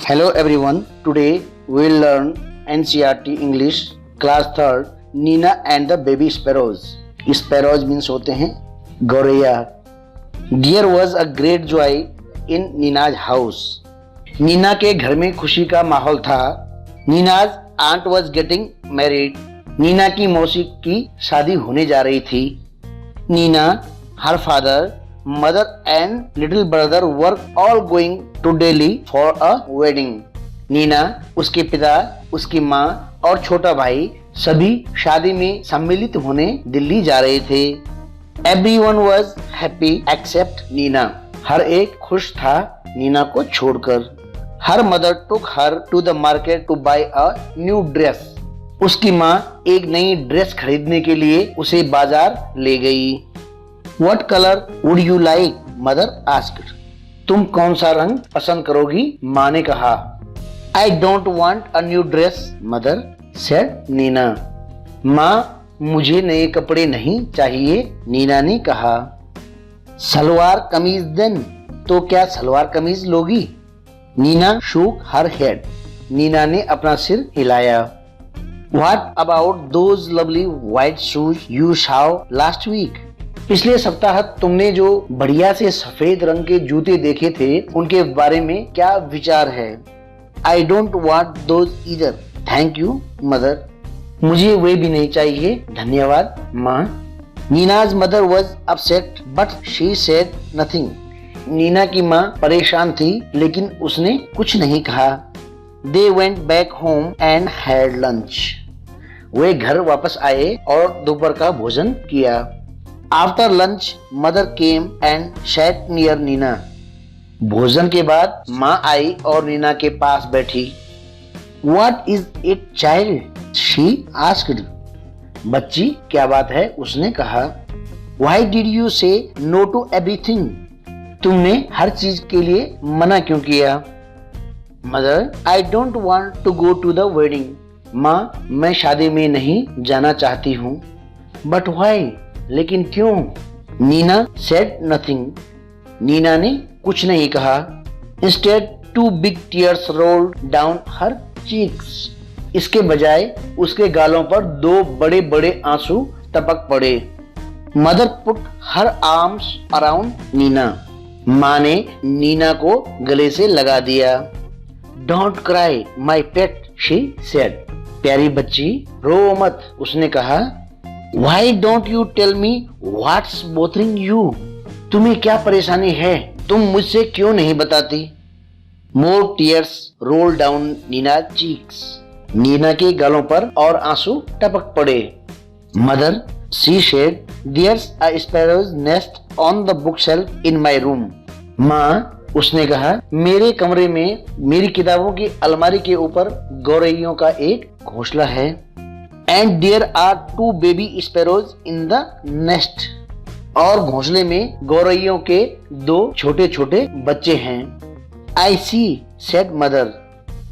Hello everyone, today we will learn NCERT English class 3rd Nina and the baby sparrows. Sparrows means होते हैं गौरैया. There was a great joy in Nina's house. Neena के घर में खुशी का माहौल था. Nina's aunt was getting married. Neena की मौसी की शादी होने जा रही थी. Nina, her father, mother and little brother were all going to Delhi for a wedding. Neena, उसके पिता, उसकी माँ और छोटा भाई सभी शादी में सम्मिलित होने दिल्ली जा रहे थे. Everyone was happy except Neena. हर एक खुश था नीना को छोड़कर. Her mother took her to the market to buy a new dress. उसकी माँ एक नई ड्रेस खरीदने के लिए उसे बाजार ले गई. What color would you like? Mother asked. तुम कौन सा रंग पसंद करोगी? माँ ने कहा. I don't want a new dress, mother said Neena. माँ, मुझे नए कपड़े नहीं चाहिए, नीना ने कहा. सलवार कमीज देन, तो क्या सलवार कमीज लोगी? Neena shook her head. Neena ने अपना सिर हिलाया. What about those lovely white shoes you saw last week? पिछले सप्ताह तुमने जो बढ़िया से सफेद रंग के जूते देखे थे उनके बारे में क्या विचार है? I don't want those either. Thank you, mother. मुझे वे भी नहीं चाहिए, धन्यवाद माँ. Nina's mother was upset, but she said nothing. Neena की माँ परेशान थी, लेकिन उसने कुछ नहीं कहा. They went back home and had lunch. वे घर वापस आए और दोपहर का भोजन किया. After lunch, mother came and sat near Neena. भोजन के बाद माँ आई और नीना के पास बैठी. What is it, child? She asked. बच्ची, क्या बात है? उसने कहा. Why did you say no to everything? तुमने हर चीज के लिए मना क्यों किया? Mother, I don't want to go to the wedding. माँ, मैं शादी में नहीं जाना चाहती हूँ. But why? लेकिन क्यों? Neena said nothing. नीना ने कुछ नहीं कहा. Instead, two big tears rolled down her cheeks. इसके बजाय उसके गालों पर दो बड़े बड़े आंसू टपक पड़े. Mother put her arms around Neena. माँ ने नीना को गले से लगा दिया. Don't cry, my pet, she said. प्यारी बच्ची, रो मत, उसने कहा. Why don't you tell me what's bothering you? तुम्हें क्या परेशानी है? तुम मुझसे क्यों नहीं बताती? More tears rolled down Nina's cheeks. Neena के गालों पर और आंसू टपक पड़े. Mother, she said, there's a sparrow's nest on the bookshelf in my room. माँ, उसने कहा, मेरे कमरे में मेरी किताबों की अलमारी के ऊपर गौरैयों का एक घोंसला है. And there are two baby sparrows in the nest. और घोंसले में गौरैयों के दो छोटे छोटे बच्चे हैं. I see, said mother.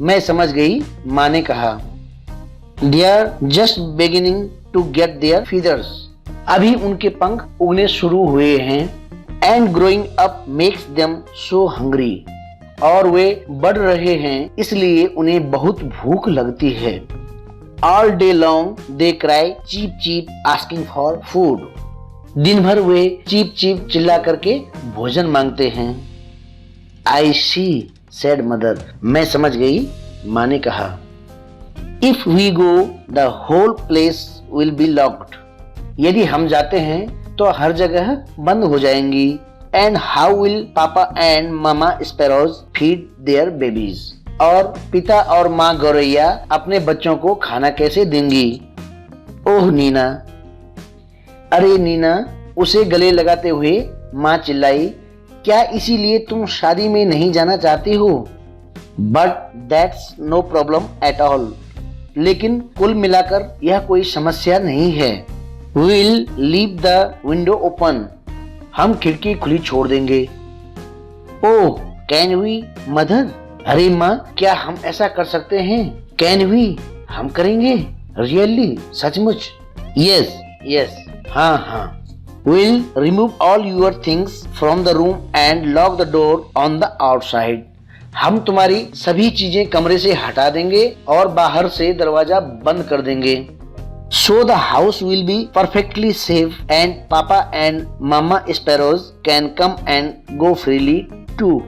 मैं समझ गई, माँ ने कहा. They are just beginning to get their feathers. अभी उनके पंख उगने शुरू हुए हैं. And growing up makes them so hungry. और वे बढ़ रहे हैं, इसलिए उन्हें बहुत भूख लगती है. All day long they cry cheep cheep asking for food. दिन भर वे चीप चीप चिल्ला करके भोजन मांगते हैं. I see, said mother. मैं समझ गई, माँ ने कहा. If we go, the whole place will be locked. यदि हम जाते हैं तो हर जगह बंद हो जाएंगी. And how will Papa and Mama sparrows feed their babies? और पिता और माँ गौरैया अपने बच्चों को खाना कैसे देंगी? ओह नीना. अरे नीना, उसे गले लगाते हुए माँ चिल्लाई. क्या इसीलिए तुम शादी में नहीं जाना चाहती हो? But that's no problem at all. लेकिन कुल मिलाकर यह कोई समस्या नहीं है. We'll leave the window open. हम खिड़की खुली छोड़ देंगे. ओह, can we, mother? अरे माँ, क्या हम ऐसा कर सकते हैं? Can we? हम करेंगे? Really? सचमुच? Yes, yes. हाँ हाँ. We'll remove all your things from the room and lock the door on the outside. हम तुम्हारी सभी चीजें कमरे से हटा देंगे और बाहर से दरवाजा बंद कर देंगे। So the house will be perfectly safe and Papa and Mama Sparrows can come and go freely too.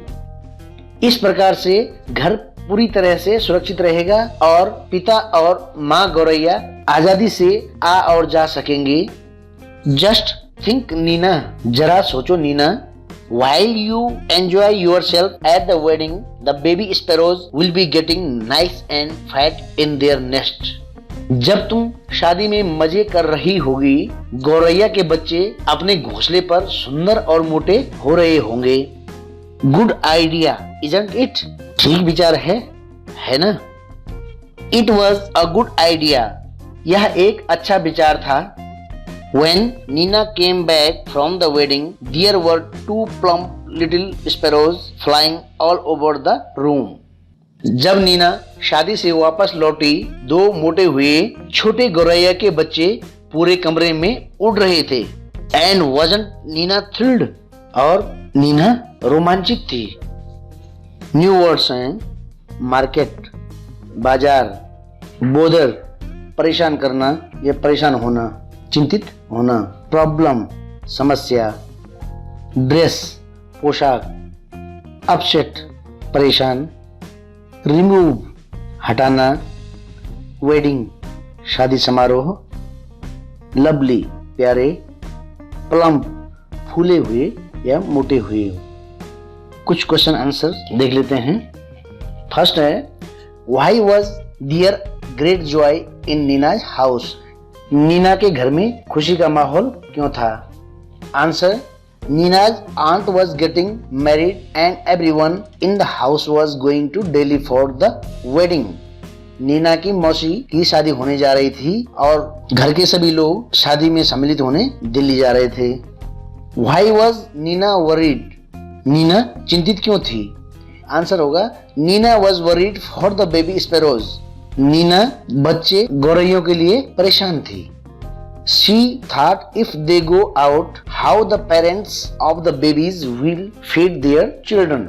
इस प्रकार से घर पूरी तरह से सुरक्षित रहेगा और पिता और माँ गौरैया आजादी से आ और जा सकेंगे। Just think नीना, जरा सोचो Neena, while you enjoy yourself at the wedding, the baby sparrows will be getting nice and fat in their nest. जब तुम शादी में मजे कर रही होगी, गौरैया के बच्चे अपने घोंसले पर सुंदर और मोटे हो रहे होंगे। Good idea, isn't it? ठीक विचार है ना? It was a good idea. यह एक अच्छा विचार था। When Nina came back from the wedding, there were 2 plump little sparrows flying all over the room. जब नीना शादी से वापस लौटी, 2 मोटे हुए छोटे गौरैया के बच्चे पूरे कमरे में उड़ रहे थे। And wasn't Nina thrilled? और नीना रोमांचित थी। न्यू वर्ड्स हैं मार्केट, बाजार, बोदर, परेशान करना या परेशान होना, चिंतित होना, प्रॉब्लम, समस्या, ड्रेस, पोशाक, अपसेट, परेशान, रिमूव, हटाना, वेडिंग, शादी समारोह, लवली, प्यारे, प्लम्प, फूले हुए या मोटे हुए। कुछ क्वेश्चन आंसर देख लेते हैं। फर्स्ट है, why was there great joy in Neena's house? Neena के घर में खुशी का माहौल क्यों था? Answer, Neena's aunt was getting married and everyone in the house was going to Delhi for the wedding. Neena की मौसी की शादी होने जा रही थी और घर के सभी लोग शादी में सम्मिलित होने दिल्ली जा रहे थे। Why was Nina worried? Neena चिंतित क्यों थी? आंसर होगा, Neena was worried for the baby sparrows. Neena बच्चे गौरैयों के लिए परेशान थी। She thought if they go out, how the parents of the babies will feed their children.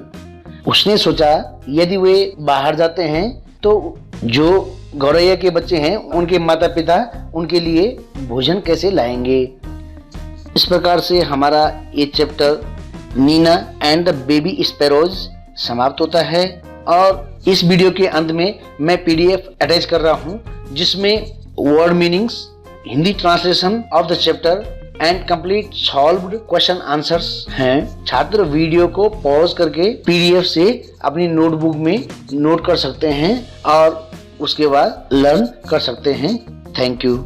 उसने सोचा यदि वे बाहर जाते हैं तो जो गौरैया के बच्चे हैं उनके माता पिता उनके लिए भोजन कैसे लाएंगे। इस प्रकार से हमारा ये chapter Neena and the baby sparrows समाप्त होता है और इस वीडियो के अंत में मैं पीडीएफ अटैच कर रहा हूं जिसमें word meanings, Hindi translation of the chapter and complete solved question answers हैं। छात्र वीडियो को पॉज करके पीडीएफ से अपनी नोटबुक में नोट कर सकते हैं और उसके बाद लर्न कर सकते हैं। Thank you.